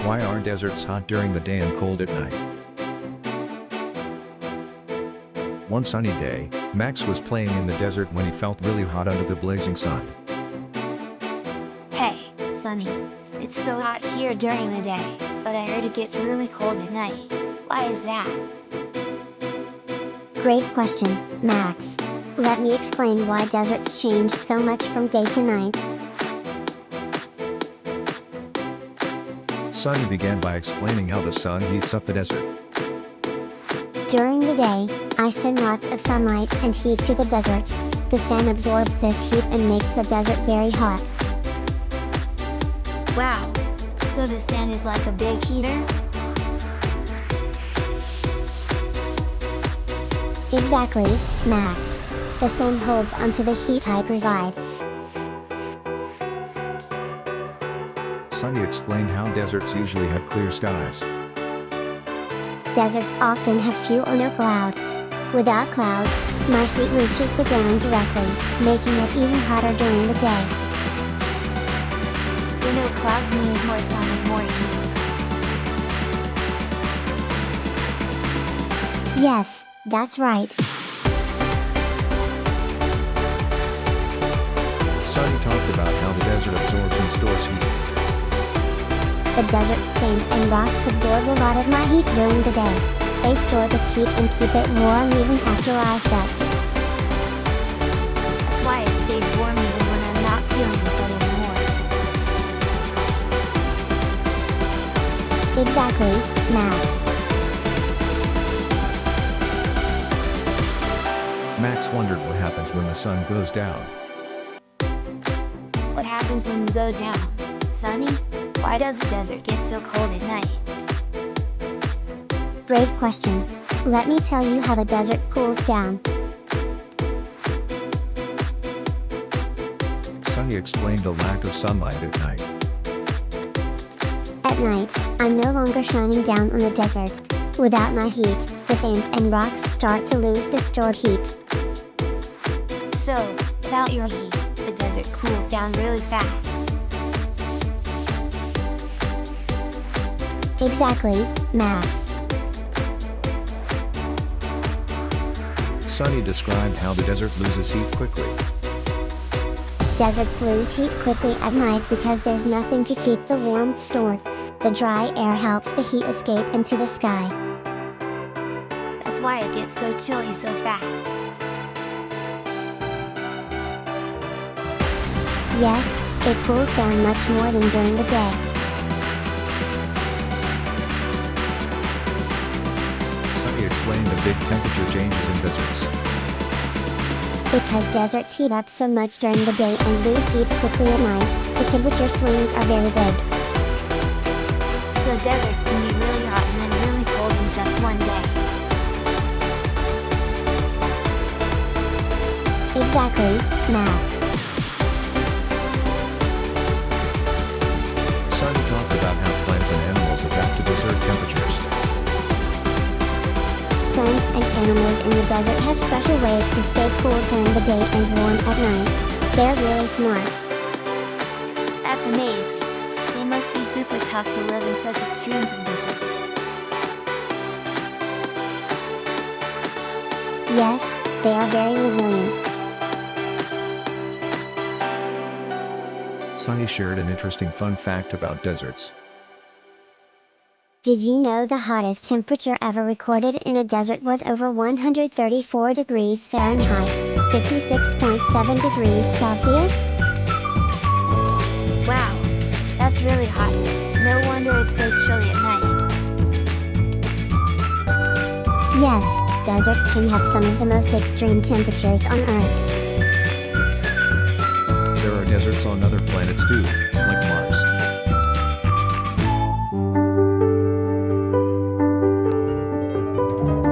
Why are deserts hot during the day and cold at night? One sunny day, Max was playing in the desert when he felt really hot under the blazing sun. Hey, Sunny. It's so hot here during the day, but I heard it gets really cold at night. Why is that? Great question, Max. Let me explain why deserts change so much from day to night. Sunny began by explaining how the sun heats up the desert. During the day, I send lots of sunlight and heat to the desert. The sun absorbs this heat and makes the desert very hot. Wow. So the sand is like a big heater? Exactly, Max. The sun holds onto the heat I provide. Sunny explained how deserts usually have clear skies. Deserts often have few or no clouds. Without clouds, my heat reaches the ground directly, making it even hotter during the day. So no clouds means more sun and more heat. Yes, that's right. Sunny talked about how the desert absorbs and stores heat. The desert sand and rocks absorb a lot of my heat during the day. They store the heat and keep it warm even after I set. That's why it stays warm even when I'm not feeling it anymore. Exactly, Max. Max wondered what happens when the sun goes down. What happens when you go down, Sunny? Why does the desert get so cold at night? Great question. Let me tell you how the desert cools down. Sunny explained the lack of sunlight at night. At night, I'm no longer shining down on the desert. Without my heat, the sand and rocks start to lose the stored heat. So, without your heat, the desert cools down really fast. Exactly, Max. Sunny described how the desert loses heat quickly. Deserts lose heat quickly at night because there's nothing to keep the warmth stored. The dry air helps the heat escape into the sky. That's why it gets so chilly so fast. Yes, it cools down much more than during the day. Sunny explained the big temperature changes in deserts. Because deserts heat up so much during the day and lose heat quickly at night, the temperature swings are very big. So deserts can be really hot and then really cold in just one day. Exactly, Max. Sunny talked about how plants and animals adapt to desert temperatures. Plants and animals in the desert have special ways to stay cool during the day and warm at night. They're really smart. That's amazing. They must be super tough to live in such extreme conditions. Yes, they are very resilient. Sunny shared an interesting fun fact about deserts. Did you know the hottest temperature ever recorded in a desert was over 134 degrees Fahrenheit, 56.7 degrees Celsius? Wow, that's really hot. No wonder it's so chilly at night. Yes, deserts can have some of the most extreme temperatures on Earth. There are deserts on other planets too, like Mars.